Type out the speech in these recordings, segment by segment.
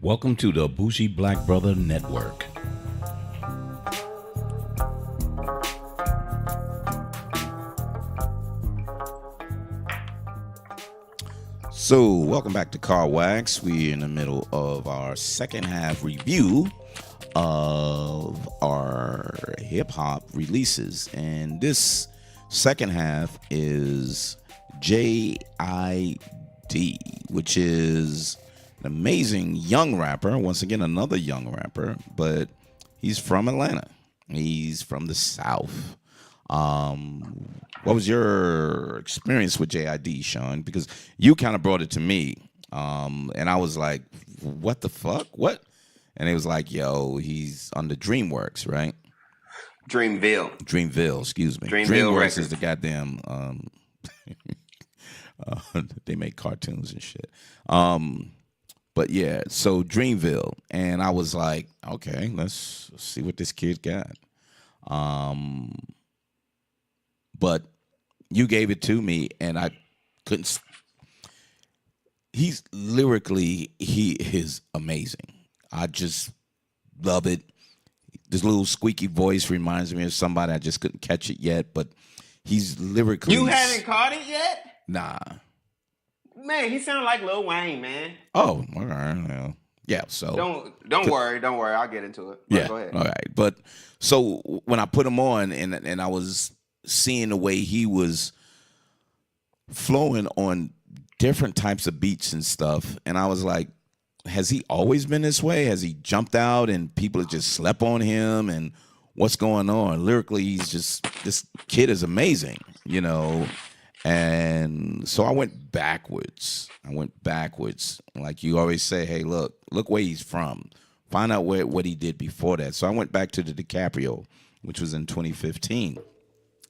Welcome to the Bougie Black Brother Network. So, welcome back to Car Wax. We're in the middle of our second half review of our hip hop releases. And this second half is J.I.D, which is an amazing young rapper. Once again, another young rapper, but he's from Atlanta. He's from the South. What was your experience with J.I.D, Sean? Because you kind of brought it to me, and I was like, what the fuck? What? And it was like, yo, he's on the DreamWorks, right? Dreamville, excuse me. Dreamville DreamWorks Records. is the goddamn, they make cartoons and shit. But yeah, so Dreamville. And I was like, okay, let's see what this kid got. But you gave it to me, and I couldn't. He's lyrically, he is amazing. I just love it. This little squeaky voice reminds me of somebody. I just couldn't catch it yet, but he's lyrically. You haven't caught it yet? Nah. Man, he sounded like Lil Wayne, man. Oh, all right. Well, yeah. So don't worry. I'll get into it. yeah. Go ahead. All right. But so when I put him on, and I was seeing the way he was flowing on different types of beats and stuff, and I was like, has he always been this way? Has he jumped out and people have just slept on him? And what's going on? Lyrically, he's just, this kid is amazing, you know? And so I went backwards. Like you always say, hey, look where he's from. Find out what he did before that. So I went back to the DiCaprio, which was in 2015.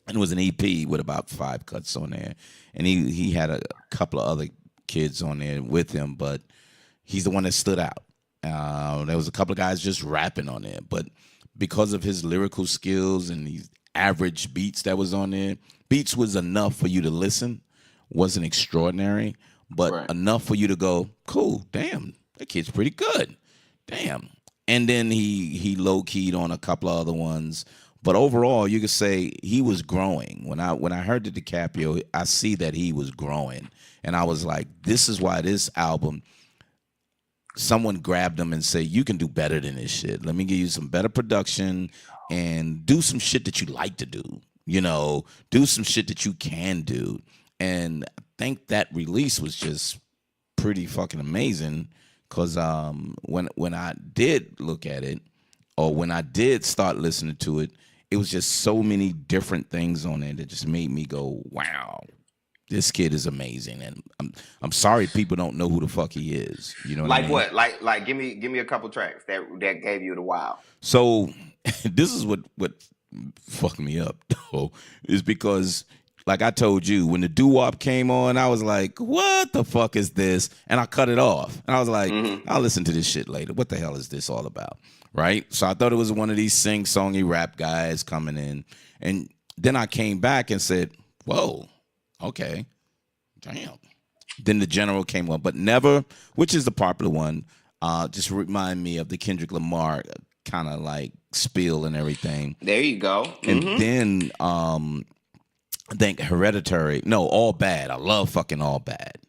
And it was an EP with about 5 cuts on there. And he had a couple of other kids on there with him, but he's the one that stood out. There was a couple of guys just rapping on there, but because of his lyrical skills and these average beats that was on there, beats was enough for you to listen. Wasn't extraordinary, but Right. enough for you to go, cool, damn, that kid's pretty good. Damn. And then he low-keyed on a couple of other ones. But overall, you could say he was growing. When I heard the DiCaprio, I see that he was growing. And I was like, this is why this album, someone grabbed him and said, you can do better than this shit. Let me give you some better production and do some shit that you like to do. You know, do some shit that you can do. And I think that release was just pretty fucking amazing. Because when I did look at it, or when I did start listening to it, it was just so many different things on it that just made me go, wow, this kid is amazing. And I'm sorry people don't know who the fuck he is. You know what I Like mean? what? Like give me a couple tracks that gave you the wow. So this is what fucked me up, though, is because, like I told you, when the doo-wop came on, I was like, what the fuck is this? And I cut it off. And I was like, I'll listen to this shit later. What the hell is this all about? Right? So I thought it was one of these sing-songy rap guys coming in. And then I came back and said, whoa, okay, damn. Then the General came on, but Never, which is the popular one, just remind me of the Kendrick Lamar kind of like spiel and everything. There you go. And then I think Hereditary. No, All Bad. I love fucking All Bad.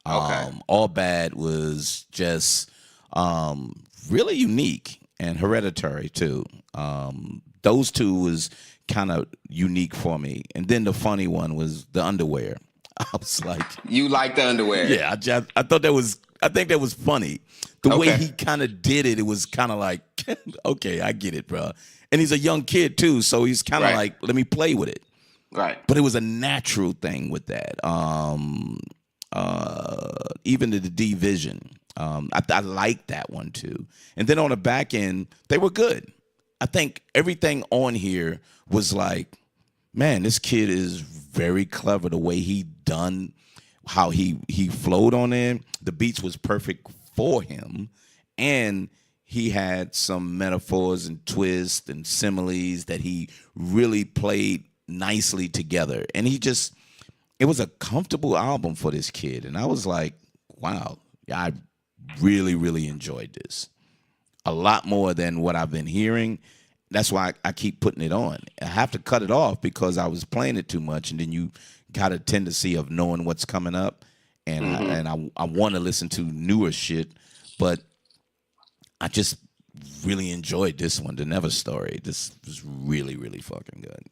Okay. All Bad was just really unique, and Hereditary too. Those two was kind of unique for me. And then the funny one was The Underwear. I was like, You like the underwear? yeah, I thought that was. I think that was funny. The way Okay. he kind of did it, it was kind of like, okay, I get it, bro. And he's a young kid too, so he's kind of Right. like, let me play with it. Right. But it was a natural thing with that. Even the Division, I liked that one too. And then on the back end, they were good. I think everything on here was like, man, this kid is very clever. The way he done, how he flowed on it. The beats was perfect for him, and he had some metaphors and twists and similes that he really played nicely together. And it was a comfortable album for this kid. And I was like, wow, I really, really enjoyed this. A lot more than what I've been hearing. That's why I keep putting it on. I have to cut it off because I was playing it too much, and then you got a tendency of knowing what's coming up, and I want to listen to newer shit, but I just really enjoyed this one, The Never Story. This was really, really fucking good.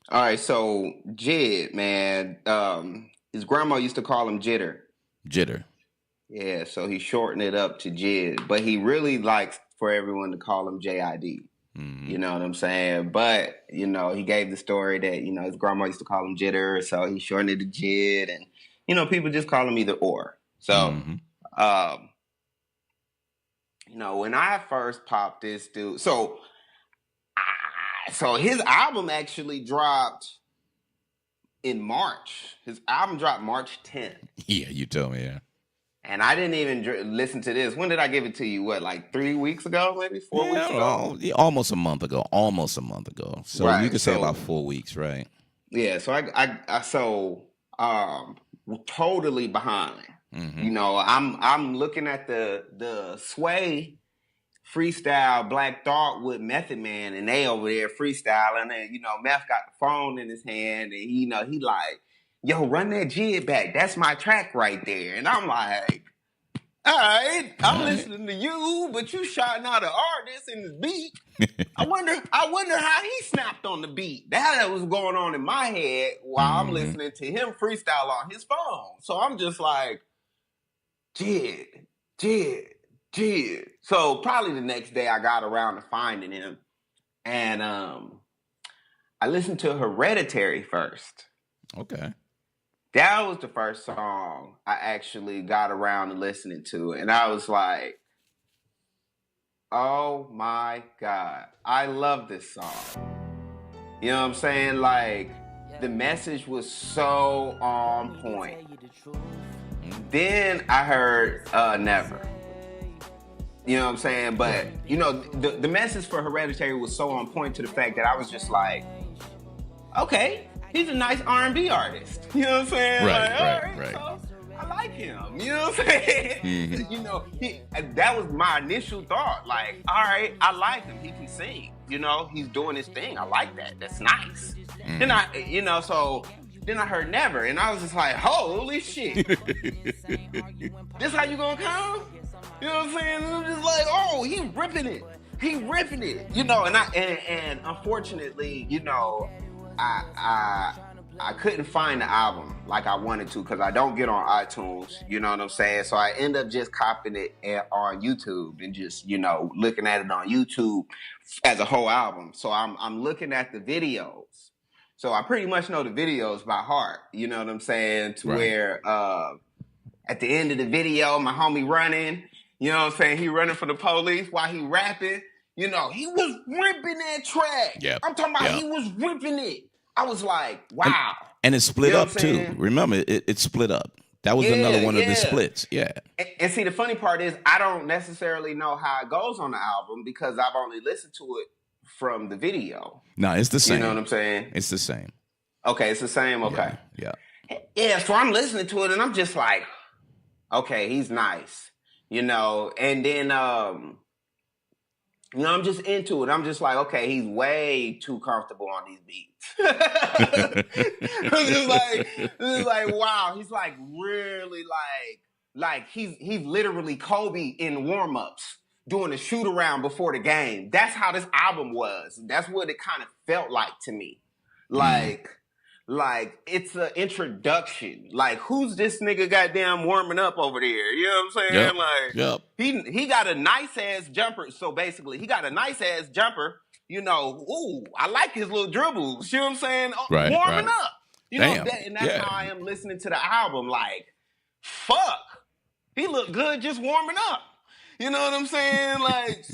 All right, so Jid, man, his grandma used to call him Jitter. Jitter. Yeah, so he shortened it up to Jid, but he really likes for everyone to call him J.I.D. You know what I'm saying? But, you know, he gave the story that, you know, his grandma used to call him Jitter, so he shortened it to Jid, and, you know, people just call him either or. So, you know, when I first popped this dude, so his album actually dropped in March. His album dropped March 10th. Yeah, you told me, yeah. And I didn't even listen to this. When did I give it to you? What, like 3 weeks ago? Maybe 4 weeks ago? Almost a month ago. So right, you could say about 4 weeks, right? Yeah. So I totally behind. You know, I'm looking at the Sway freestyle Black Thought with Method Man, and they over there freestyling, and you know, Meth got the phone in his hand, and he like, yo, run that Jid back. That's my track right there. And I'm like, all right, I'm listening to you, but you shouting out an artist in the beat. I wonder how he snapped on the beat. That was going on in my head while I'm listening to him freestyle on his phone. So I'm just like, Jid. So probably the next day I got around to finding him. And I listened to Hereditary first. Okay. That was the first song I actually got around to listening to. And I was like, oh my God, I love this song. You know what I'm saying? Like, the message was so on point. Then I heard Never. You know what I'm saying? But, you know, the message for Hereditary was so on point to the fact that I was just like, okay, he's a nice R&B artist. You know what I'm saying? Right. So I like him. You know what I'm saying? You know, that was my initial thought. Like, all right, I like him. He can sing. You know, he's doing his thing. I like that. That's nice. Then then I heard Never, and I was just like, holy shit. This how you gonna come? You know what I'm saying? And I'm just like, oh, he ripping it. You know, and unfortunately, you know, I couldn't find the album like I wanted to because I don't get on iTunes, you know what I'm saying? So I end up just copying it on YouTube and just, you know, looking at it on YouTube as a whole album. So I'm looking at the videos. So I pretty much know the videos by heart, you know what I'm saying? To where at the end of the video, my homie running, you know what I'm saying? He running for the police while he rapping. You know, he was ripping that track. Yep. I'm talking about he was ripping it. I was like, wow. And it split up too. Remember, it split up. That was another one of the splits. Yeah. And see, the funny part is I don't necessarily know how it goes on the album because I've only listened to it from the video. No, it's the same. You know what I'm saying? It's the same. Okay, it's the same? Okay. Yeah, so I'm listening to it and I'm just like, okay, he's nice. You know, and then, you know, I'm just into it. I'm just like, okay, he's way too comfortable on these beats. I'm just like, wow. He's like really like he's literally Kobe in warm-ups doing a shoot around before the game. That's how this album was. That's what it kind of felt like to me. Like it's an introduction. Like, who's this nigga goddamn warming up over there? You know what I'm saying? He got a nice ass jumper. So basically, he got a nice ass jumper. You know, ooh, I like his little dribbles. You know what I'm saying? Warming up. You know, and that's how I am listening to the album. Like, fuck, he looked good just warming up. You know what I'm saying? Like,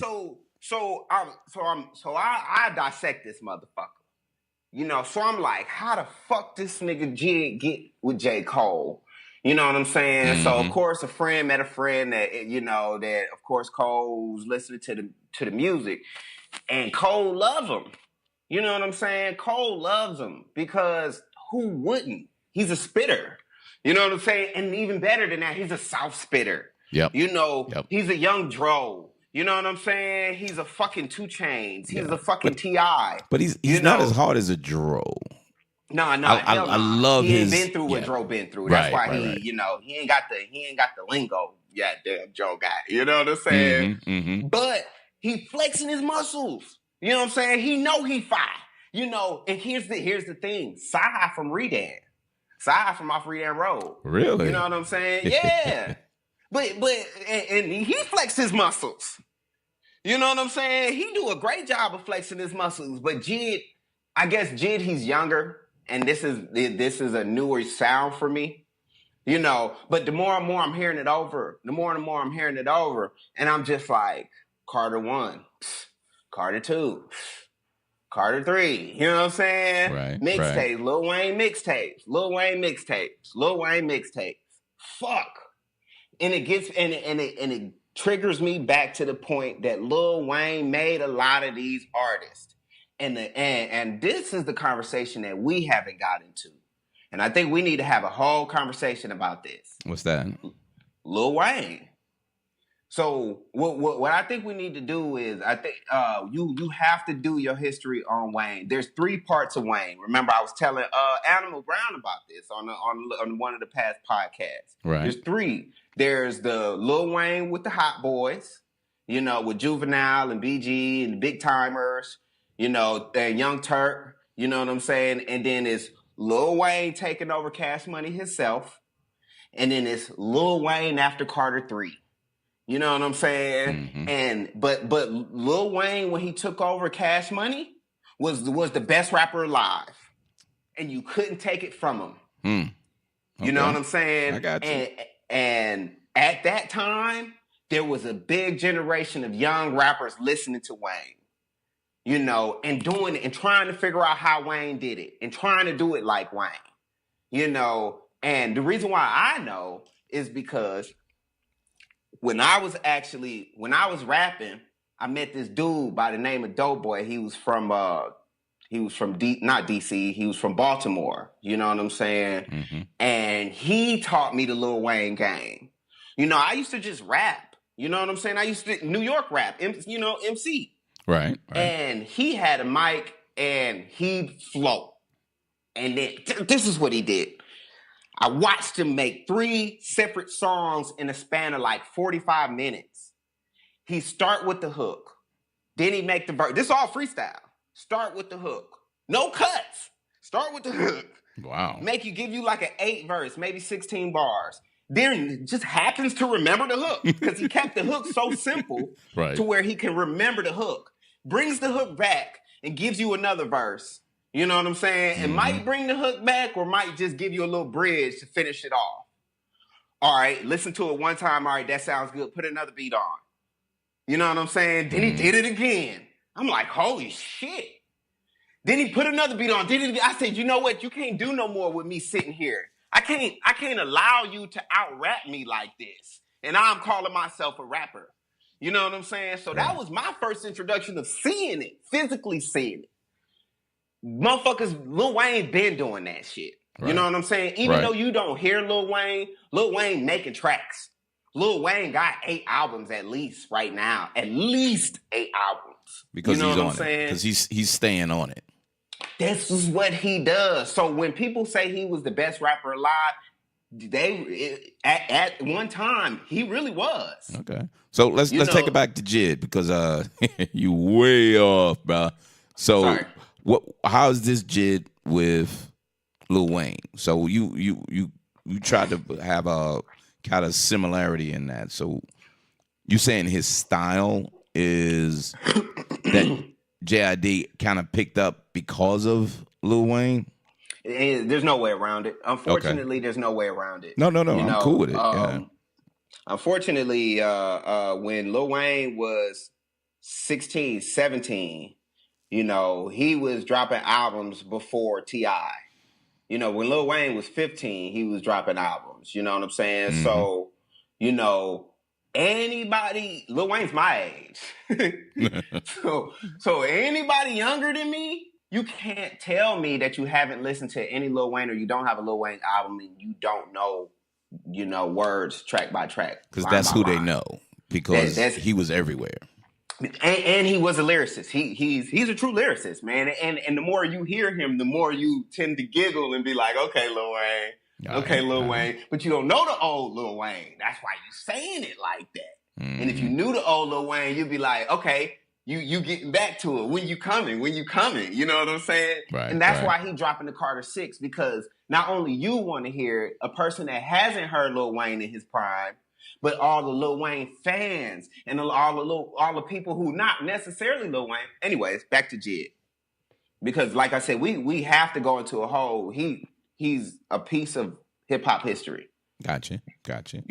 I dissect this motherfucker. You know, so I'm like, how the fuck this nigga Jid get with J. Cole? You know what I'm saying? So, of course, a friend met a friend that, you know, that, of course, Cole's listening to the music. And Cole loves him. You know what I'm saying? Cole loves him because who wouldn't? He's a spitter. You know what I'm saying? And even better than that, he's a South spitter. Yep. You know, he's a young Dro. You know what I'm saying? He's a fucking 2 Chainz. He's a fucking T.I. But he's not as hard as a Dro. No, I love he his. He ain't been through what Dro been through. That's why he ain't got the lingo. Yeah, damn Joe got. You know what I'm saying? Mm-hmm. But he flexing his muscles. You know what I'm saying? He know he fine. You know, and here's the thing. SYRE from Redan. SYRE from off Redan Road. Really? You know what I'm saying? Yeah. but he flexed his muscles. You know what I'm saying? He do a great job of flexing his muscles. But J.I.D, I guess J.I.D, he's younger, and this is a newer sound for me. You know, but the more and more I'm hearing it over, and I'm just like, Carter 1, Carter 2, Carter 3, you know what I'm saying? Right. Mixtapes, Lil Wayne mixtapes. Fuck. And it gets and it triggers me back to the point that Lil Wayne made a lot of these artists. And this is the conversation that we haven't got into. And I think we need to have a whole conversation about this. What's that? Lil Wayne. So what I think we need to do is I think you have to do your history on Wayne. There's 3 parts of Wayne. Remember, I was telling Animal Brown about this on one of the past podcasts. Right. There's 3. There's the Lil Wayne with the Hot Boys, you know, with Juvenile and BG and the Big Timers, you know, and Young Turk, you know what I'm saying? And then it's Lil Wayne taking over Cash Money himself. And then it's Lil Wayne after Carter 3. You know what I'm saying? Mm-hmm. And but Lil Wayne, when he took over Cash Money, was the best rapper alive. And you couldn't take it from him. Okay. You know what I'm saying? I got you. And at that time, there was a big generation of young rappers listening to Wayne. You know, and doing it and trying to figure out how Wayne did it and trying to do it like Wayne. You know, and the reason why I know is because when I was rapping, I met this dude by the name of Doughboy. He was from not DC. He was from Baltimore. You know what I'm saying? Mm-hmm. And he taught me the Lil Wayne game. You know, I used to just rap. You know what I'm saying? I used to New York rap. You know, MC. Right. And he had a mic and he'd flow. And then this is what he did. I watched him make 3 separate songs in a span of like 45 minutes. He start with the hook. Then he make the verse. This is all freestyle. Start with the hook. No cuts. Start with the hook. Wow. Give you like an 8 verse, maybe 16 bars. Then just happens to remember the hook because he kept the hook so simple to where he can remember the hook. Brings the hook back and gives you another verse. You know what I'm saying? It might bring the hook back or might just give you a little bridge to finish it off. All right, listen to it one time. All right, that sounds good. Put another beat on. You know what I'm saying? Then he did it again. I'm like, holy shit. Then he put another beat on. Did it again. I said, you know what? You can't do no more with me sitting here. I can't allow you to out-rap me like this. And I'm calling myself a rapper. You know what I'm saying? So that was my first introduction of seeing it, physically seeing it. Motherfuckers, Lil Wayne been doing that shit. You know what I'm saying? Even though you don't hear Lil Wayne making tracks. Lil Wayne got 8 albums at least right now. At least 8 albums. Because you know he's what on I'm saying? it. Because he's staying on it. This is what he does. So when people say he was the best rapper alive, at one time he really was. Okay, so let's take it back to J.I.D because you way off, bro. So sorry. How is this J.I.D with Lil Wayne? So you tried to have a kind of similarity in that. So you saying his style is that J.I.D kind of picked up because of Lil Wayne? There's no way around it. Unfortunately, there's no way around it. No. I'm cool with it. Unfortunately, when Lil Wayne was 16, 17, you know, he was dropping albums before T.I. You know, when Lil Wayne was 15, he was dropping albums. You know what I'm saying? Mm-hmm. So, you know, Lil Wayne's my age. so anybody younger than me, you can't tell me that you haven't listened to any Lil Wayne or you don't have a Lil Wayne album and you don't know, words track by track. Because that's who they know. Because he was everywhere. And he was a lyricist. He's a true lyricist, man. And the more you hear him, the more you tend to giggle and be like, okay, Lil Wayne. Lil Wayne. But you don't know the old Lil Wayne. That's why you saying it like that. Mm-hmm. And if you knew the old Lil Wayne, you'd be like, okay, you getting back to it. When you coming? You know what I'm saying? Right, and that's why he dropping the Carter 6, because not only you want to hear it, a person that hasn't heard Lil Wayne in his prime, but all the Lil Wayne fans and all the people who not necessarily Lil Wayne. Anyways, back to J.I.D. Because like I said, we have to go into a whole, he's a piece of hip hop history. Gotcha. Gotta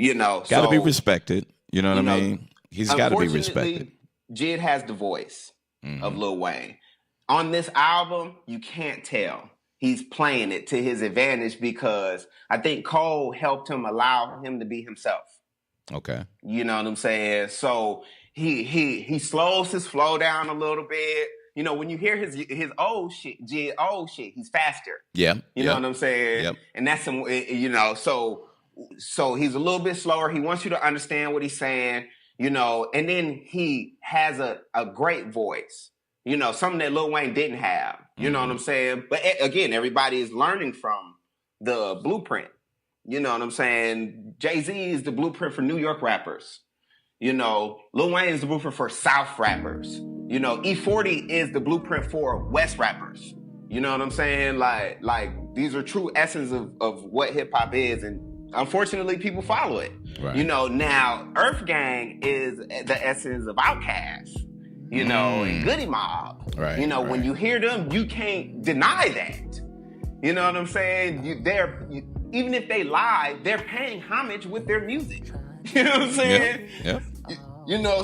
be respected. You know what I mean? He's got to be respected. J.I.D has the voice of Lil Wayne. On this album, you can't tell. He's playing it to his advantage because I think Cole helped him allow him to be himself. Okay. You know what I'm saying? So he slows his flow down a little bit. When you hear his old shit, he's faster. Yeah. You know what I'm saying? Yep. And that's some, so he's a little bit slower. He wants you to understand what he's saying, and then he has a great voice, something that Lil Wayne didn't have. You know what I'm saying? But again, everybody is learning from the blueprint. You know what I'm saying? Jay-Z is the blueprint for New York rappers. Lil Wayne is the blueprint for South rappers. E40 is the blueprint for West rappers. You know what I'm saying? Like these are true essence of what hip hop is, and unfortunately people follow it. Right. Now Earth Gang is the essence of Outkast, and Goody Mob. Right. When you hear them, you can't deny that. You know what I'm saying? Even if they lie, they're paying homage with their music. You know what I'm saying? Yep.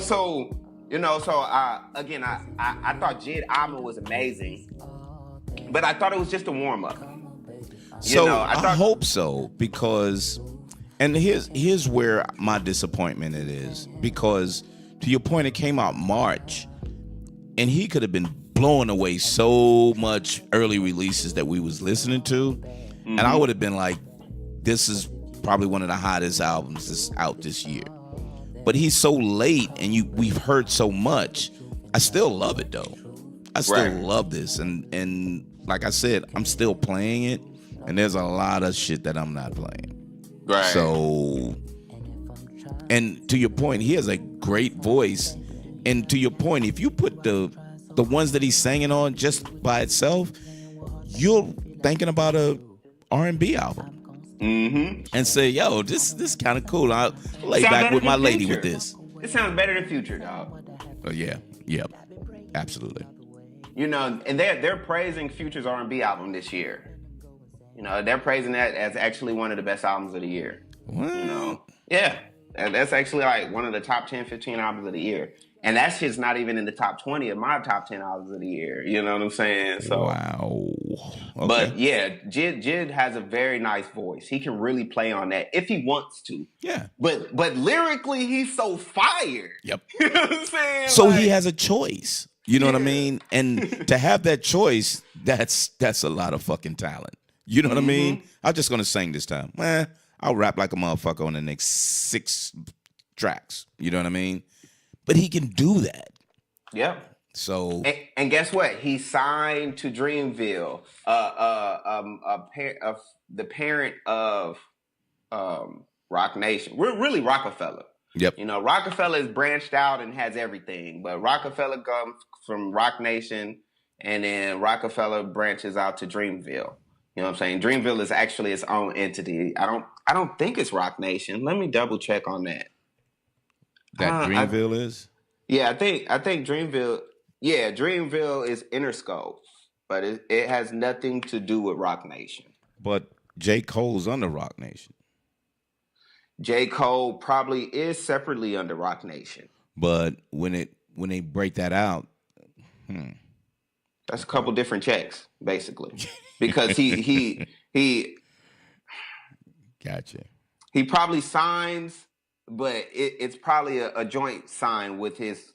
So again, I thought J.I.D album was amazing, but I thought it was just a warm up. I hope so, because, and here's where my disappointment it is, because to your point, it came out March, and he could have been blowing away so much early releases that we was listening to, and I would have been like, this is probably one of the hottest albums that's out this year. But he's so late, and we've heard so much. I still love it though. I still love this, and like I said, I'm still playing it, and there's a lot of shit that I'm not playing. Right. So, and to your point, he has a great voice. And to your point, if you put the ones that he's singing on just by itself, you're thinking about a R&B album. Mm-hmm. And say, yo, this kind of cool. I'll lay back with my lady with this. It sounds better than Future, dog. Oh yeah, yep, absolutely. And they're praising Future's R&B album this year. They're praising that as actually one of the best albums of the year. What? Yeah, that's actually like one of the top 10, 15 albums of the year. And that shit's not even in the top 20 of my top 10 albums of the year. You know what I'm saying? So, wow. Okay. But yeah, J.I.D has a very nice voice. He can really play on that if he wants to. Yeah. But lyrically, he's so fired. Yep. You know what I'm saying? So he has a choice. You know what I mean? And to have that choice, that's a lot of fucking talent. You know what I mean? I'm just gonna sing this time. I'll rap like a motherfucker on the next 6 tracks. You know what I mean? But he can do that. Yeah. So and guess what? He signed to Dreamville, the parent of Roc Nation. We're really Rockefeller. Yep. Rockefeller is branched out and has everything, but Rockefeller comes from Roc Nation, and then Rockefeller branches out to Dreamville. You know what I'm saying? Dreamville is actually its own entity. I don't think it's Roc Nation. Let me double check on that. That Dreamville is? Yeah, I think Dreamville. Yeah, Dreamville is Interscope, but it has nothing to do with Roc Nation. But J. Cole's under Roc Nation. J. Cole probably is separately under Roc Nation. But when they break that out, that's a couple different checks, basically, because he gotcha. He probably signs. But it's probably a joint sign with his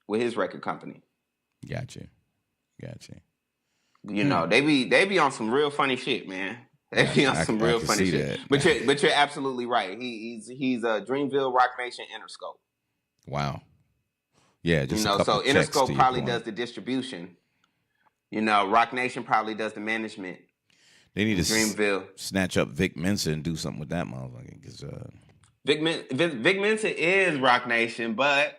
record company. Gotcha. You know, they be on some real funny shit, man. They be on some real funny shit. That. But you're absolutely right. He's a Dreamville, Rock Nation, Interscope. Wow. Yeah, just so Interscope probably does the distribution. You know, Rock Nation probably does the management. They need to Dreamville snatch up Vic Mensa and do something with that motherfucker. Because Vic Mensa is Rock Nation, but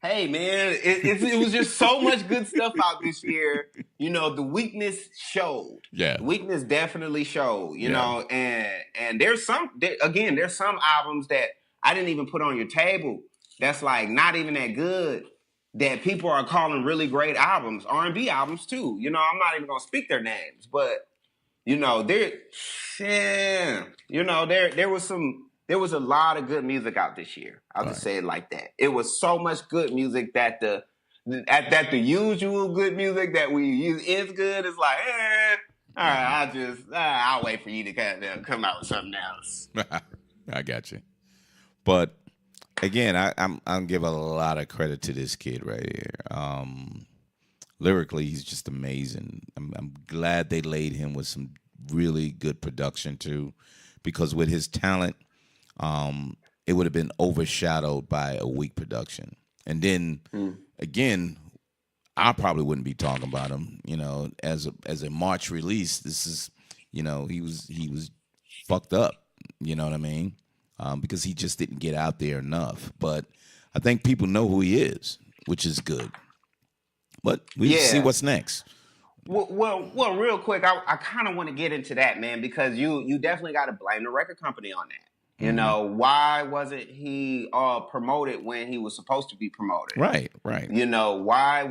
hey, man, it was just so much good stuff out this year. You know, the weakness showed. Yeah, the weakness definitely showed. You know, and there's some albums that I didn't even put on your table. That's like not even that good. That people are calling really great albums, R&B albums too. You know, I'm not even gonna speak their names, but you know, there was a lot of good music out this year. I'll just say it like that. It was so much good music that the usual good music that we use is good. It's like, all right, I'll wait for you to kind of come out with something else. I got you. But again, I'm giving a lot of credit to this kid right here. Lyrically, he's just amazing. I'm glad they laid him with some really good production too, because with his talent, it would have been overshadowed by a weak production. And then again, I probably wouldn't be talking about him. You know, as a March release, this is, you know, he was fucked up. You know what I mean? Because he just didn't get out there enough. But I think people know who he is, which is good. But we see what's next. Well, real quick, I kind of want to get into that, man, because you definitely got to blame the record company on that. You know, why wasn't he promoted when he was supposed to be promoted? Right. You know, why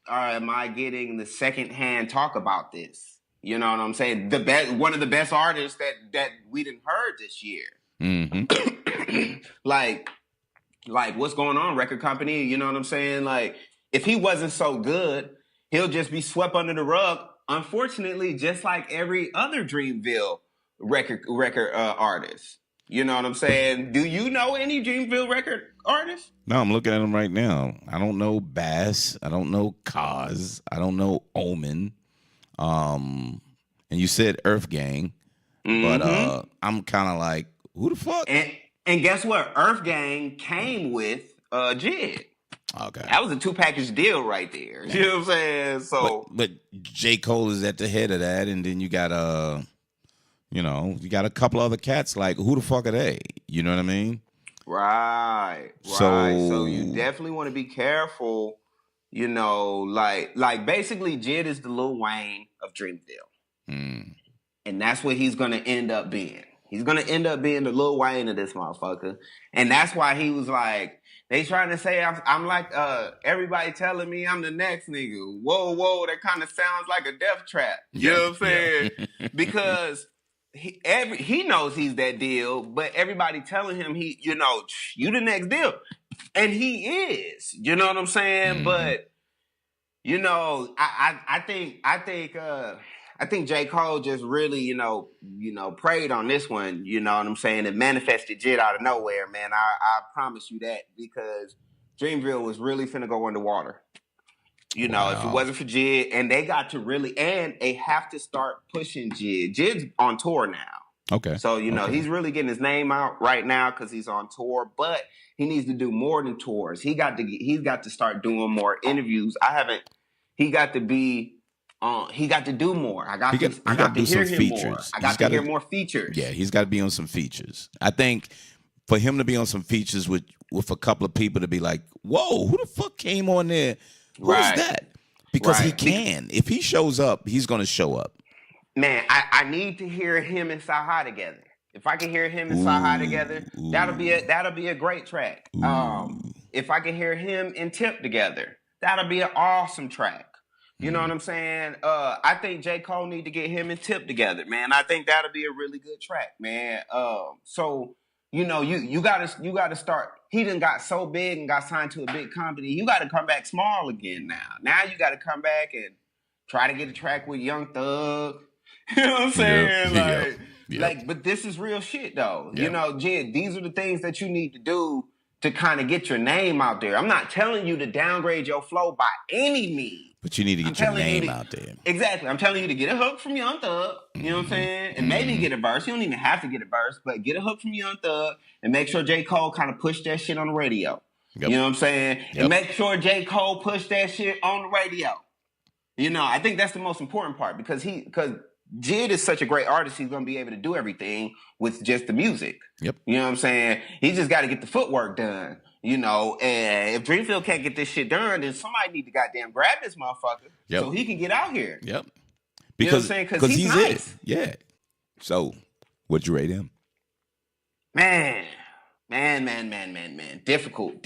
am I getting the secondhand talk about this? You know what I'm saying? One of the best artists that we done heard this year. like what's going on, record company? You know what I'm saying? Like, if he wasn't so good, he'll just be swept under the rug. Unfortunately, just like every other Dreamville record artist. You know what I'm saying? Do you know any Dreamville record artists? No, I'm looking at them right now. I don't know Bass. I don't know Kaz. I don't know Omen. And you said Earth Gang. But I'm kind of like, who the fuck? And guess what? Earth Gang came with J.I.D. Okay. That was a 2-package deal right there. You know what I'm saying? So, but J. Cole is at the head of that, and then you got you got a couple other cats. Like, who the fuck are they? You know what I mean? Right. So you definitely want to be careful. You know, like basically, J.I.D is the Lil Wayne of Dreamville, and that's what he's gonna end up being. He's gonna end up being the Lil Wayne of this motherfucker, and that's why he was like. They trying to say I'm like everybody telling me I'm the next nigga. Whoa, that kind of sounds like a death trap. You know what I'm saying? Because he knows he's that deal, but everybody telling him you the next deal, and he is. You know what I'm saying? But you know, I think J. Cole just really, prayed on this one, you know what I'm saying, and manifested J.I.D out of nowhere, man. I promise you that, because Dreamville was really finna go underwater. You know, if it wasn't for J.I.D, and they got to really, and they have to start pushing J.I.D. J.I.D's on tour now. Okay. So, he's really getting his name out right now because he's on tour, but he needs to do more than tours. He's got to start doing more interviews. He got to do more. I got to hear him more. I got to hear more features. Yeah, he's got to be on some features. I think for him to be on some features with a couple of people to be like, whoa, who the fuck came on there? Who's that? Because he can. If he shows up, he's going to show up. Man, I need to hear him and SYRE together. If I can hear him and SYRE together, that'll be a great track. If I can hear him and Tip together, that'll be an awesome track. You know what I'm saying? I think J. Cole need to get him and Tip together, man. I think that'll be a really good track, man. So you gotta start. He done got so big and got signed to a big company. You got to come back small again now. Now you got to come back and try to get a track with Young Thug. You know what I'm saying? But this is real shit though. You know, Jed, these are the things that you need to do to kind of get your name out there. I'm not telling you to downgrade your flow by any means. But you need to get your name out there. Exactly. I'm telling you to get a hook from Young Thug. You know what I'm saying? And maybe get a verse. You don't even have to get a verse, but get a hook from Young Thug and make sure J. Cole kind of push that shit on the radio. Yep. You know what I'm saying? Yep. And make sure J. Cole push that shit on the radio. You know, I think that's the most important part because J.I.D is such a great artist, he's going to be able to do everything with just the music. Yep. You know what I'm saying? He just got to get the footwork done, you know, and if Dreamville can't get this shit done, then somebody need to goddamn grab this motherfucker so he can get out here. Yep. Because, you know what I'm saying? Because he's nice. It. Yeah. So, what'd you rate him? Man. Difficult.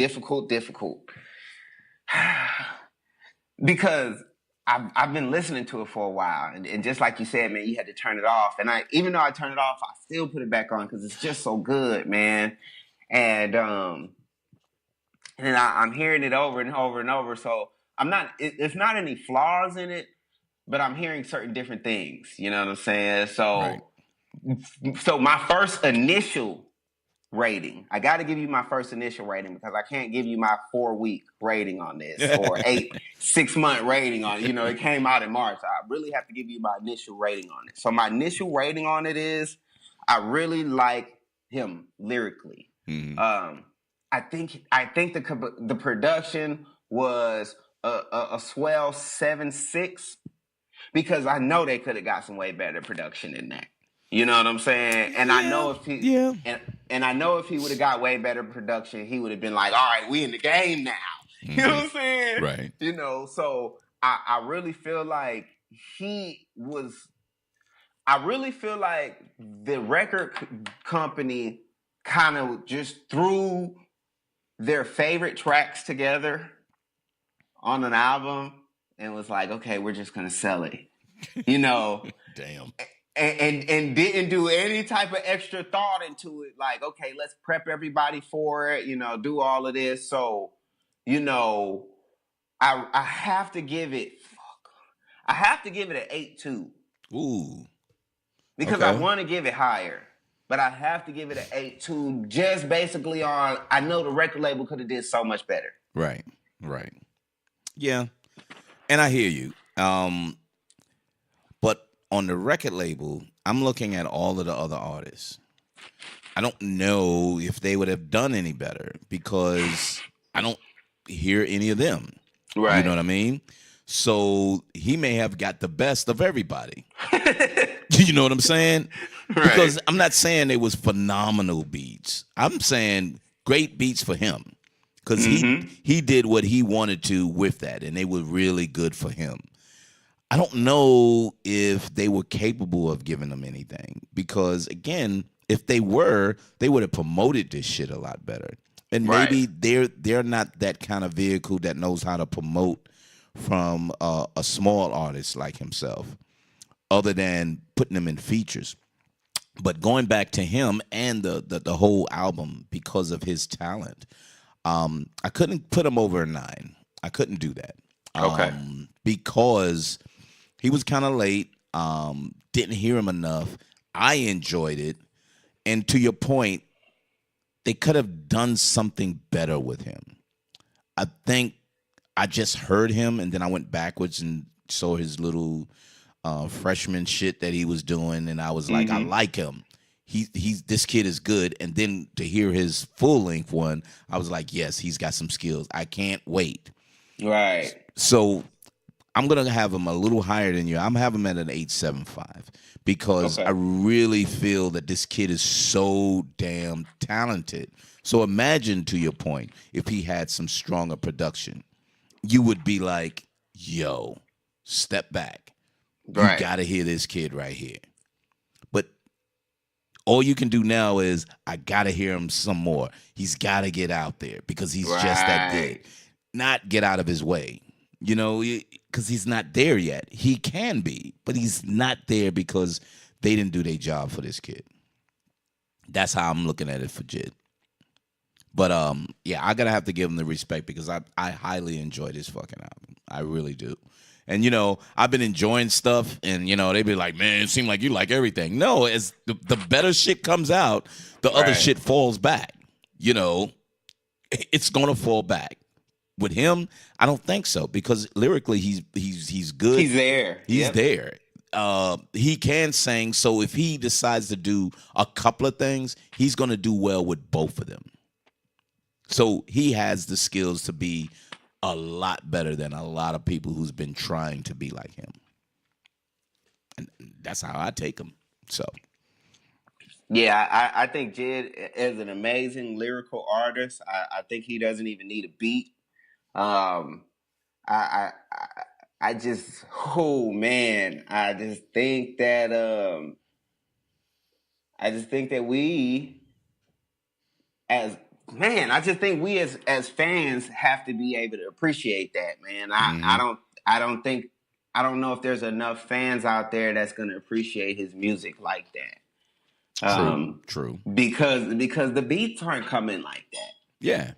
Because I've been listening to it for a while, and just like you said, man, you had to turn it off. And even though I turned it off, I still put it back on because it's just so good, man. And I'm hearing it over and over and over. So it's not any flaws in it, but I'm hearing certain different things. You know what I'm saying? So, So my first initial rating. I got to give you my first initial rating because I can't give you my 4-week rating on this or 6-month rating on it. You know, it came out in March. I really have to give you my initial rating on it. So my initial rating on it is I really like him lyrically. Mm-hmm. I think the production was a swell 7.6 because I know they could have got some way better production than that. You know what I'm saying? And I know if he and I know if he would have got way better production, he would have been like, all right, we in the game now. Mm-hmm. You know what I'm saying? Right. You know, so I really feel like the record company kind of just threw their favorite tracks together on an album and was like, okay, we're just gonna sell it. You know. Damn. And didn't do any type of extra thought into it. Like, okay, let's prep everybody for it, you know, do all of this. So, you know, I have to give it an 8.2. Ooh. Because I want to give it higher. But I have to give it an 8.2 just basically on, I know the record label could have did so much better. Right. Yeah. And I hear you. But on the record label, I'm looking at all of the other artists. I don't know if they would have done any better because I don't hear any of them. Right. You know what I mean? So he may have got the best of everybody. You know what I'm saying? Right. Because I'm not saying they was phenomenal beats. I'm saying great beats for him because he did what he wanted to with that, and they were really good for him. I don't know if they were capable of giving them anything because, again, if they were, they would have promoted this shit a lot better. And maybe they're not that kind of vehicle that knows how to promote from a small artist like himself, other than putting them in features. But going back to him and the whole album because of his talent, I couldn't put him over a 9. I couldn't do that. Because he was kind of late, didn't hear him enough. I enjoyed it. And to your point, they could have done something better with him. I think I just heard him, and then I went backwards and saw his little freshman shit that he was doing, and I was like, I like him. This kid is good. And then to hear his full-length one, I was like, yes, he's got some skills. I can't wait. Right. So I'm going to have him a little higher than you. I'm having him at an 8.75 because I really feel that this kid is so damn talented. So imagine, to your point, if he had some stronger production, you would be like, yo, step back. Right. You got to hear this kid right here. But all you can do now is I got to hear him some more. He's got to get out there because he's just that good. Not get out of his way. You know, because he's not there yet. He can be, but he's not there because they didn't do their job for this kid. That's how I'm looking at it for J.I.D. But yeah, I gotta have to give him the respect because I highly enjoy this fucking album. I really do. And you know, I've been enjoying stuff, and you know, they be like, "Man, it seems like you like everything." No, as the better shit comes out, the other shit falls back. You know. it's gonna fall back. With him, I don't think so because lyrically he's good. He's there. He's there. He can sing, so if he decides to do a couple of things, he's gonna do well with both of them. So he has the skills to be a lot better than a lot of people who's been trying to be like him. And that's how I take him. So yeah, I think Jid is an amazing lyrical artist. I think he doesn't even need a beat. I just, oh man, I just think that we as fans have to be able to appreciate that, man. I don't know if there's enough fans out there that's gonna appreciate his music like that. True. Because the beats aren't coming like that. Yeah.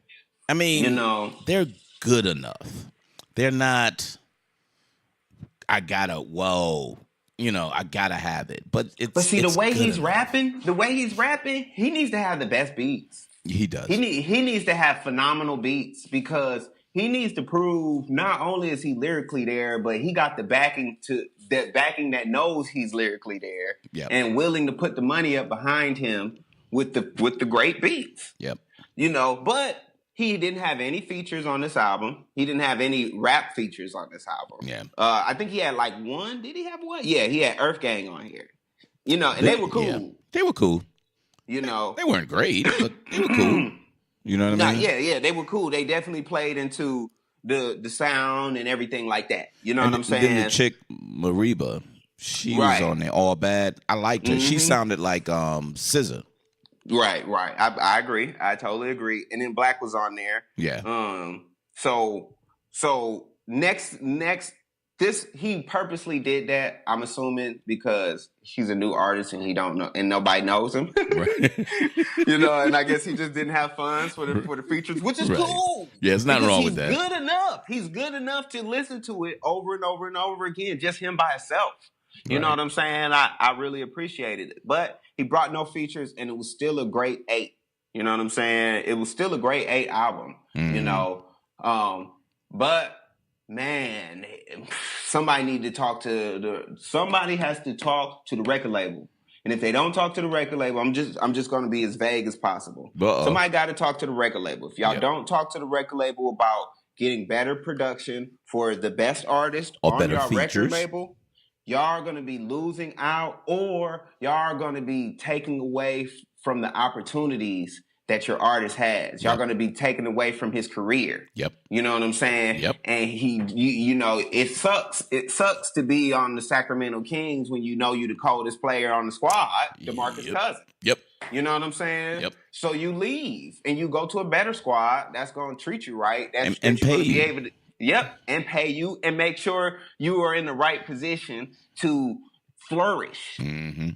I mean, they're good enough. They're not, I gotta have it. But the way he's rapping, he needs to have the best beats. He does. He needs to have phenomenal beats because he needs to prove not only is he lyrically there, but he got the backing that knows he's lyrically there and willing to put the money up behind him with the great beats. Yep. But he didn't have any features on this album. He didn't have any rap features on this album. Yeah. I think he had like one. Did he have one? Yeah, he had Earth Gang on here. And they were cool. Yeah. They were cool. They weren't great, but they were cool. You know what I mean? Yeah, they were cool. They definitely played into the sound and everything like that. You know what I'm saying? Then the chick Mariba, she was on there all bad. I liked her. She sounded like SZA. Right. I agree. I totally agree. And then Black was on there. Yeah. So next this he purposely did that, I'm assuming, because he's a new artist and he don't know and nobody knows him. Right. And I guess he just didn't have funds for the features, which is cool. Yeah, it's nothing wrong with that. He's good enough. He's good enough to listen to it over and over and over again, just him by himself. You know what I'm saying? I really appreciated it. But he brought no features and it was still a great 8. You know what I'm saying? It was still a great 8 album, but man, somebody has to talk to the record label. And if they don't talk to the record label, I'm just going to be as vague as possible. Somebody got to talk to the record label. If y'all don't talk to the record label about getting better production for the best artist on your record label, y'all are going to be losing out, or y'all are going to be taking away from the opportunities that your artist has. Y'all going to be taken away from his career. Yep. You know what I'm saying? Yep. And it sucks. It sucks to be on the Sacramento Kings when you the coldest player on the squad, DeMarcus Cousins. Yep. You know what I'm saying? Yep. So you leave and you go to a better squad that's going to treat you right. And pay you. Be able to, and pay you and make sure you are in the right position to flourish. Mm-hmm.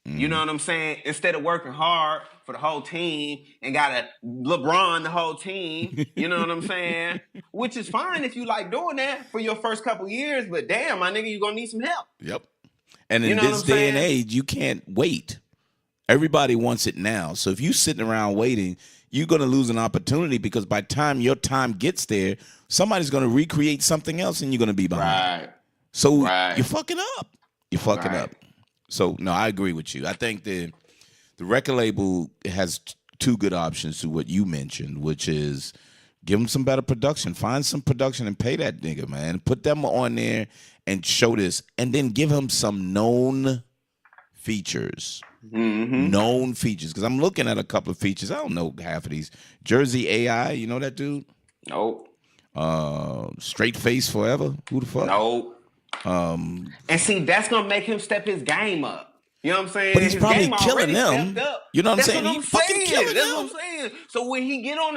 You know what I'm saying? Instead of working hard for the whole team and gotta LeBron the whole team, you know what I'm saying? Which is fine if you like doing that for your first couple years, but damn, my nigga, you're gonna need some help. Yep. And in this day and age, you can't wait. Everybody wants it now. So if you sitting around waiting, you're gonna lose an opportunity because by the time your time gets there, somebody's gonna recreate something else and you're gonna be behind. Right. So you're fucking up. You're fucking up. So, no, I agree with you. I think the record label has two good options to what you mentioned, which is give them some better production. Find some production and pay that nigga, man. Put them on there and show this. And then give him some known features. Mm-hmm. Known features. Because I'm looking at a couple of features. I don't know half of these. Jersey AI, you know that dude? Nope. Straight Face Forever? Who the fuck? Nope. And see, that's gonna make him step his game up. You know what I'm saying? But he's probably killing them. You know what I'm saying? He's fucking killing them. That's what I'm saying. So when he get on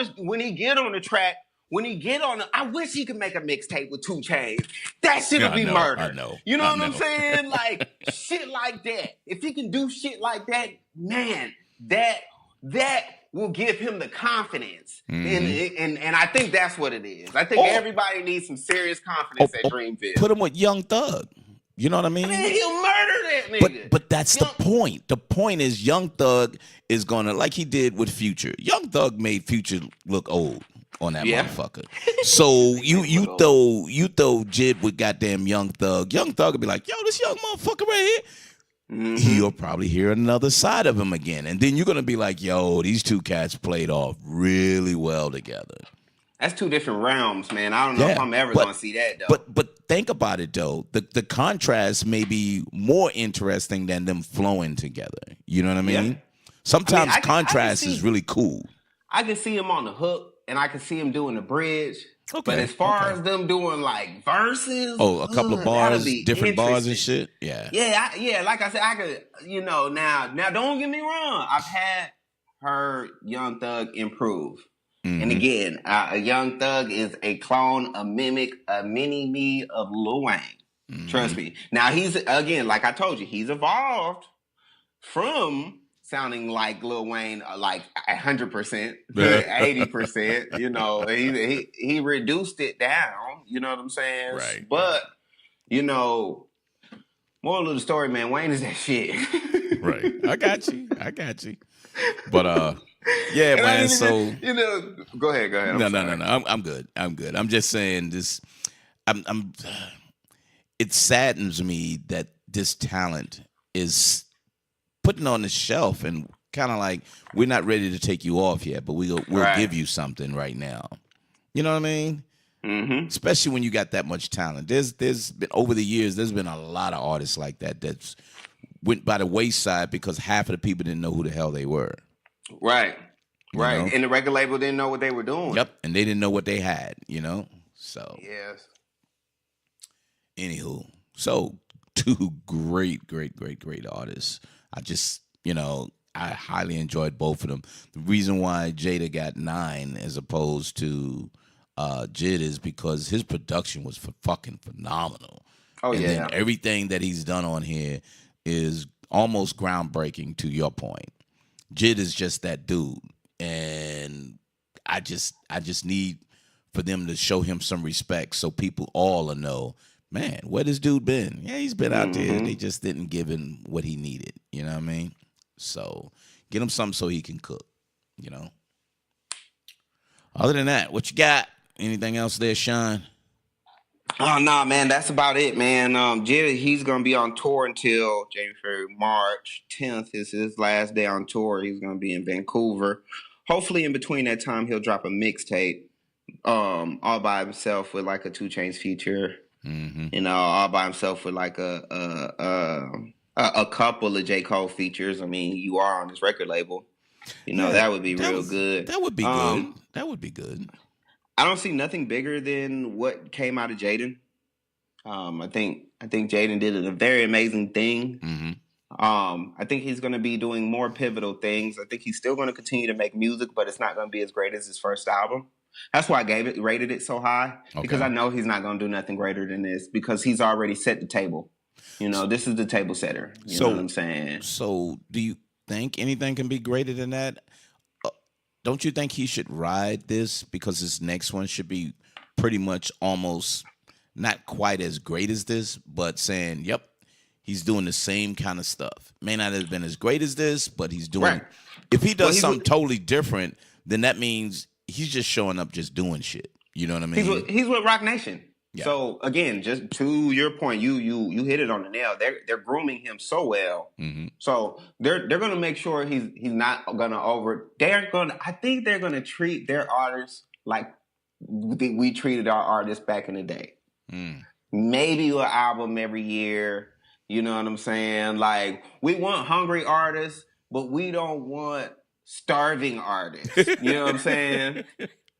the track, I wish he could make a mixtape with 2 Chainz. That shit would be murder. I know. You know what I'm saying? Like shit like that. If he can do shit like that, man, that will give him the confidence. And I think that's what it is. I think everybody needs some serious confidence at Dreamville. Put him with Young Thug. You know what I mean? He'll murder that nigga. But that's the point. The point is Young Thug is gonna, like he did with Future. Young Thug made Future look old on that motherfucker. So you throw Jid with goddamn Young Thug. Young Thug will be like, yo, this young motherfucker right here. He'll probably hear another side of him again. And then you're gonna be like, yo, these two cats played off really well together. That's two different realms, man. I don't know if I'm ever gonna see that though. But think about it though. The contrast may be more interesting than them flowing together. You know what I mean? Yeah. Sometimes contrast is really cool. I can see him on the hook and I can see him doing the bridge. Okay. But as far as them doing like verses, a couple of bars, different bars and shit. Yeah. Yeah. Like I said, I could, now don't get me wrong. I've heard Young Thug improve. And again, a Young Thug is a clone, a mimic, a mini-me of Lil Wayne. Trust me. Now, he's, again, like I told you, he's evolved from sounding like Lil Wayne, like 100%, 80%. He reduced it down. You know what I'm saying? Right. But, moral of the story, man, Wayne is that shit. Right. I got you. But, yeah, and man. So go ahead. No. I'm good. I'm just saying this. It saddens me that this talent is putting on the shelf and kind of like we're not ready to take you off yet, but we'll give you something right now. You know what I mean? Mm-hmm. Especially when you got that much talent. There's been over the years. There's been a lot of artists like that's went by the wayside because half of the people didn't know who the hell they were. Right. And the record label didn't know what they were doing. Yep. And they didn't know what they had, So. Yes. Anywho. So, two great artists. I just, I highly enjoyed both of them. The reason why Jada got 9 as opposed to Jid is because his production was fucking phenomenal. Oh, and yeah. Then everything that he's done on here is almost groundbreaking to your point. Jid is just that dude. And I just need for them to show him some respect so people all will know, man, where this dude been? Yeah, he's been out there. They just didn't give him what he needed. You know what I mean? So get him something so he can cook, Other than that, what you got? Anything else there, Sean? Oh, no, man, that's about it, man. Jada, he's going to be on tour until January, March 10th is his last day on tour. He's going to be in Vancouver. Hopefully, in between that time, he'll drop a mixtape all by himself with like a 2 Chainz feature. All by himself with like a couple of J. Cole features. I mean, you are on this record label. That would be real good. That would be good. That would be good. I don't see nothing bigger than what came out of Jaden. I think Jaden did a very amazing thing. I think he's going to be doing more pivotal things. I think he's still going to continue to make music, but it's not going to be as great as his first album. That's why I rated it so high, because I know he's not going to do nothing greater than this because he's already set the table. This is the table setter. You know what I'm saying? So do you think anything can be greater than that? Don't you think he should ride this because this next one should be pretty much almost not quite as great as this, but saying, yep, he's doing the same kind of stuff. May not have been as great as this, but he's doing. Right. If he does something totally different, then that means he's just showing up, just doing shit. You know what I mean? He's with Rock Nation. Yeah. So again, just to your point, you hit it on the nail. They're grooming him so well. So they're gonna make sure he's not gonna I think they're gonna treat their artists like we treated our artists back in the day. Maybe an album every year. You know what I'm saying? Like, we want hungry artists, but we don't want starving artists. You know what I'm saying?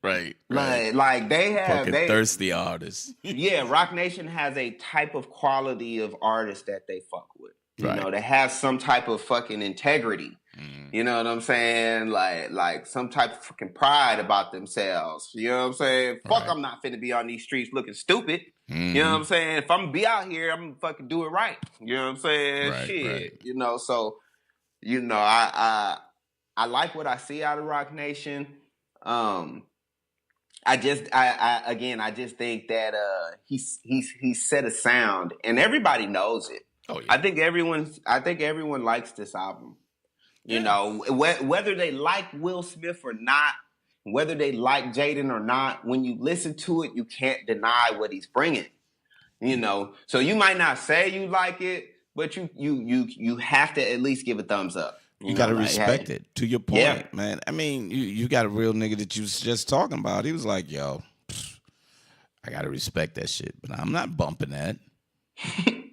Right. Like they have thirsty artists. Yeah, Rock Nation has a type of quality of artists that they fuck with. You know, they have some type of fucking integrity. You know what I'm saying? Like some type of fucking pride about themselves. You know what I'm saying? Fuck, I'm not finna be on these streets looking stupid. You know what I'm saying? If I'm gonna be out here, I'm gonna fucking do it right. You know what I'm saying? Shit. So I like what I see out of Rock Nation. I just think that he set a sound, and everybody knows it. Oh yeah. I think everyone likes this album. You know, whether they like Will Smith or not, whether they like Jaden or not, when you listen to it, you can't deny what he's bringing. You know, so you might not say you like it, but you have to at least give a thumbs up. You got to respect it. To your point, man. I mean, you got a real nigga that you was just talking about. He was like, yo, I got to respect that shit, but I'm not bumping that.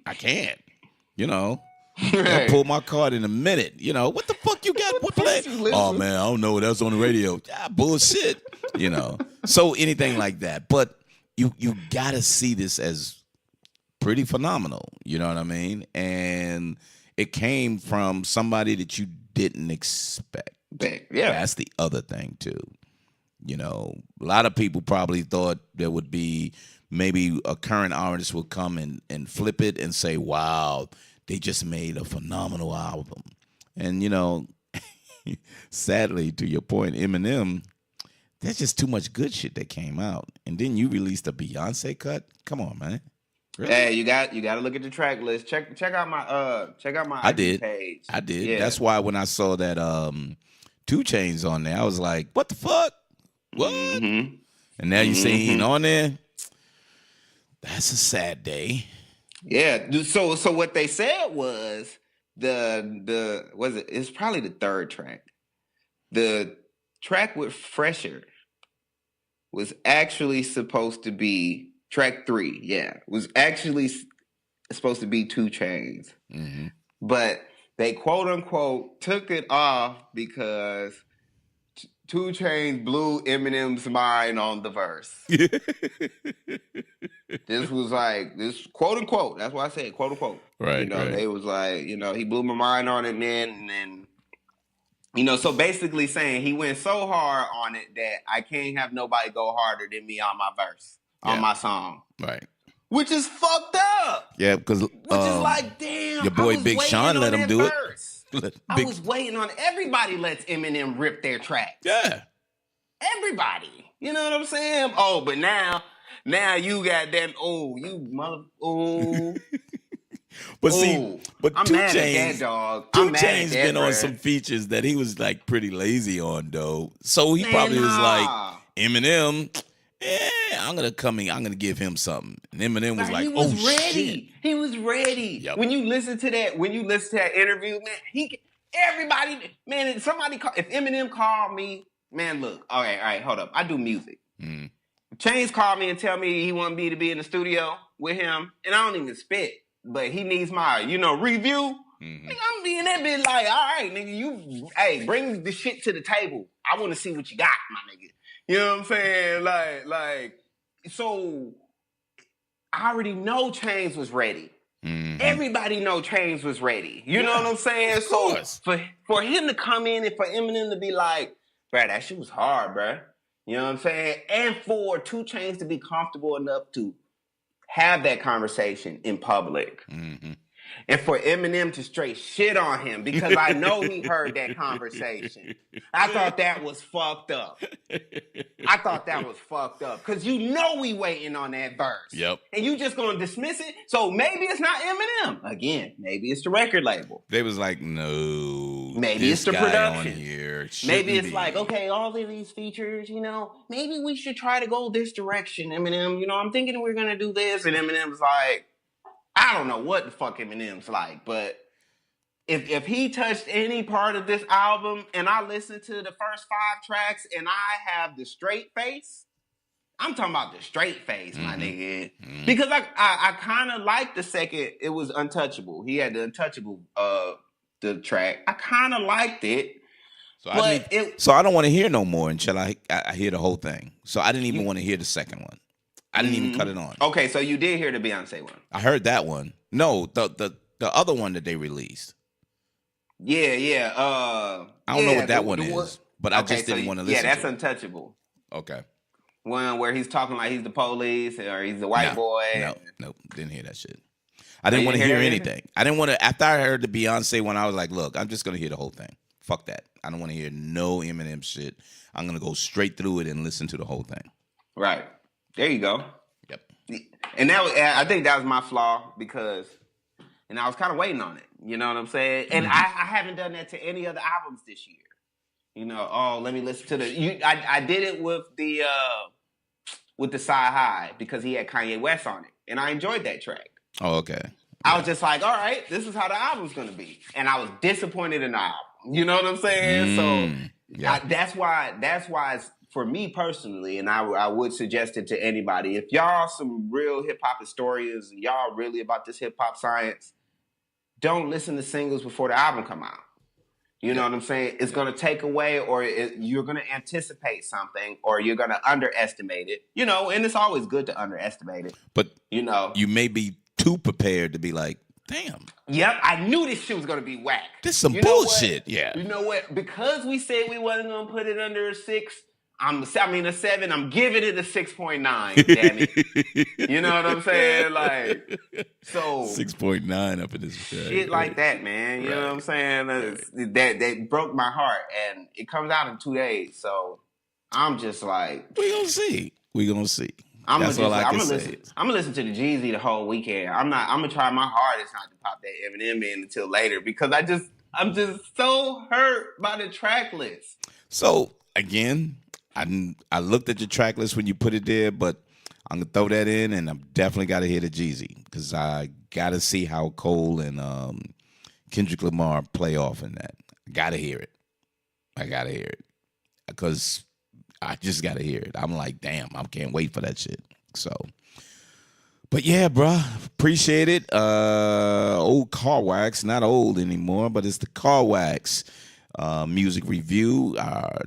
I can't, you know. I'll pull my card in a minute. You know, what the fuck you got? What play? Oh, man, I don't know. That's on the radio. Bullshit, you know. So anything like that. But you got to see this as pretty phenomenal. You know what I mean? And it came from somebody that you didn't expect. Yeah. That's the other thing, too. You know, a lot of people probably thought there would be maybe a current artist would come and flip it and say, wow, they just made a phenomenal album. And, you know, sadly, to your point, Eminem, there's just too much good shit that came out. And then you released a Beyonce cut? Come on, man. Really? Hey, you got to look at the track list. Check out my IG page. I did. Yeah. That's why when I saw that 2 Chainz on there, I was like, what the fuck? What? Mm-hmm. And now you saying on there? That's a sad day. Yeah. So what they said was it's probably the third track. The track with Fresher was actually supposed to be track 3. Yeah, was actually supposed to be 2 Chainz, but they quote unquote took it off because 2 Chainz blew Eminem's mind on the verse. This was like this quote unquote. That's why I said quote unquote. Right. You know, they was like, you know, he blew my mind on it, man, and then. You know, so basically saying he went so hard on it that I can't have nobody go harder than me on my verse, on my song. Right. Which is fucked up. Yeah, because... Which is like, damn. Your boy Big Sean let him do verse. I was waiting on... Everybody lets Eminem rip their track. Yeah. Everybody. You know what I'm saying? Oh, but now you got that... Oh, you mother... Oh... But see, I'm 2 mad Chainz, at that, dog. 2 Chainz been on some features that he was like pretty lazy on, though. So he probably was like, Eminem, I'm gonna give him something. And Eminem was like, he was ready. Shit. He was ready. Yep. When you listen to that interview, man, everybody, man, if Eminem called me, man, look, all right, hold up. I do music. If Chainz called me and tell me he wanted me to be in the studio with him, and I don't even spit. But he needs my, review. Nigga, I'm being that bitch like, all right, nigga, bring the shit to the table. I want to see what you got, my nigga. You know what I'm saying? Like, so I already know Chainz was ready. Everybody know Chainz was ready. You know what I'm saying? So for him to come in and for Eminem to be like, bruh, that shit was hard, bruh. You know what I'm saying? And for 2 Chainz to be comfortable enough to have that conversation in public. And for Eminem to straight shit on him because I know he heard that conversation. I thought that was fucked up. Because you know we waiting on that verse. Yep. And you just going to dismiss it? So maybe it's not Eminem. Again, maybe it's the record label. They was like, no. Maybe it's the production. On here maybe it's like, okay, all of these features, maybe we should try to go this direction, Eminem. I'm thinking we're going to do this. And Eminem's like, I don't know what the fuck Eminem's like, but if he touched any part of this album and I listen to the first 5 tracks and I have the straight face, I'm talking about the straight face, my nigga. Because I kind of liked the second, it was Untouchable. He had the Untouchable the track. I kind of liked it. So I don't want to hear no more until I hear the whole thing. So I didn't even want to hear the second one. I didn't even cut it on. Okay, so you did hear the Beyonce one. I heard that one. No, the other one that they released. Yeah. I don't know what that one is, but I just didn't want to listen. Yeah, that's Untouchable. Okay. One where he's talking like he's the police or he's the white boy. No, didn't hear that shit. I didn't want to hear anything. I didn't want to. After I heard the Beyonce one, I was like, look, I'm just gonna hear the whole thing. Fuck that. I don't want to hear no Eminem shit. I'm gonna go straight through it and listen to the whole thing. Right. There you go. Yep. And I think that was my flaw because, and I was kind of waiting on it. You know what I'm saying? And I haven't done that to any other albums this year. You know, let me listen to I did it with the SYRE because he had Kanye West on it, and I enjoyed that track. Oh, okay. I was just like, all right, this is how the album's gonna be, and I was disappointed in the album. You know what I'm saying? That's why it's, for me personally, and I would suggest it to anybody. If y'all some real hip hop historians, and y'all really about this hip hop science, don't listen to singles before the album come out. You know what I'm saying? It's going to take away, or you're going to anticipate something, or you're going to underestimate it. You know, and it's always good to underestimate it. But you know, you may be too prepared to be like, damn. Yep, I knew this shit was going to be whack. This some bullshit. Yeah. You know what? Because we said we wasn't going to put it under a 6, a 7, I'm giving it a 6.9, damn it. You know what I'm saying? Like, so 6.9 up in this shit like that, man. You know what I'm saying? That broke my heart, and it comes out in 2 days. So I'm just like, we gonna see. That's all I can say. I'm gonna listen to the Jeezy the whole weekend. I'm gonna try my hardest not to pop that Eminem in until later because I'm just so hurt by the track list. So again, I looked at your track list when you put it there, but I'm gonna throw that in, and I'm definitely got to hear the Jeezy because I got to see how Cole and Kendrick Lamar play off in that. I gotta hear it because I just gotta hear it. I'm like, damn, I can't wait for that shit. So, but yeah, bro, appreciate it. Old Car Wax, not old anymore, but it's the Car Wax. Music review,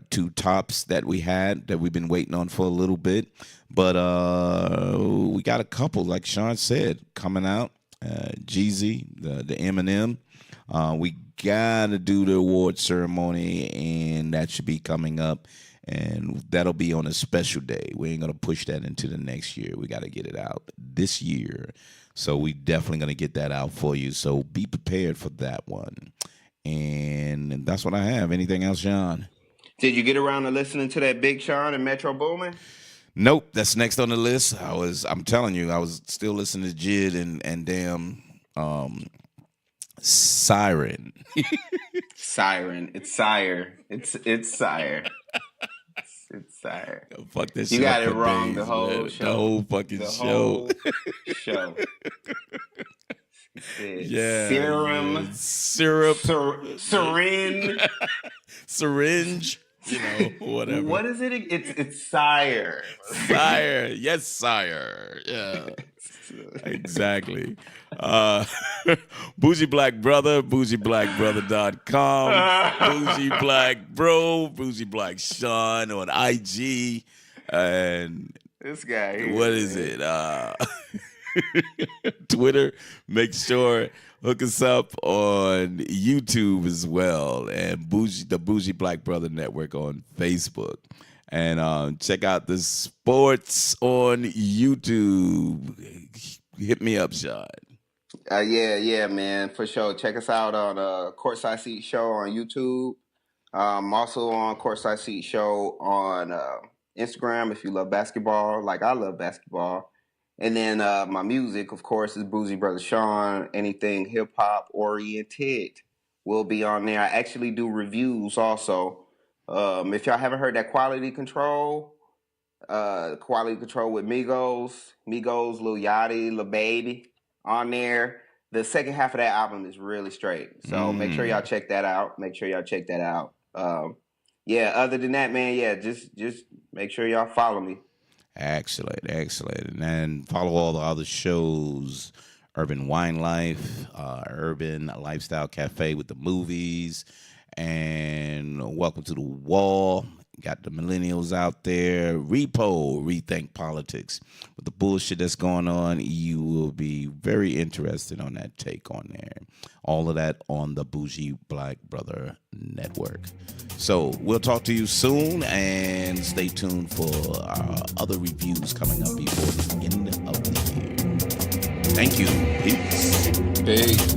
2 tops that we had that we've been waiting on for a little bit, but we got a couple, like Sean said, coming out. Jeezy, the Eminem. We gotta do the award ceremony, and that should be coming up, and that'll be on a special day. We ain't gonna push that into the next year. We gotta get it out this year, so we definitely gonna get that out for you. So be prepared for that one. And that's what I have. Anything else, Sean? Did you get around to listening to that Big Sean and Metro Boomin? Nope, that's next on the list. I'm telling you, I was still listening to J.I.D and damn Siren. Siren. It's SYRE. It's SYRE. It's SYRE. Fuck this shit. You got it wrong the whole show. The whole fucking show. Show. Yeah. Serum. Syrup. Syringe. You know, whatever. What is it? It's SYRE. SYRE. Yes, SYRE. Yeah. Exactly. Bougie Black Brother, bougieblackbrother.com, Bougie Black Bro, Bougie Black Sean on IG, and this guy here, what is it? Twitter. Make sure hook us up on YouTube as well, and the Bougie Black Brother Network on Facebook. And check out the sports on YouTube. Hit me up, Sean. Yeah, man, for sure. Check us out on Courtside Seat Show on YouTube. Also on Courtside Seat Show on Instagram if you love basketball, like I love basketball. And then my music, of course, is Bougie Brother Sean. Anything hip-hop oriented will be on there. I actually do reviews also. If y'all haven't heard that Quality Control with Migos, Lil Yachty, Lil Baby on there. The second half of that album is really straight. So make sure y'all check that out. Other than that, man, yeah, just make sure y'all follow me. Excellent. And then follow all the other shows, Urban Wine Life, Urban Lifestyle Cafe with the movies, and Welcome to the Wall. Got the millennials out there. Repo, Rethink Politics. With the bullshit that's going on, you will be very interested on that take on there. All of that on the Bougie Black Brother Network. So we'll talk to you soon, and stay tuned for our other reviews coming up before the end of the year. Thank you. Peace. Peace.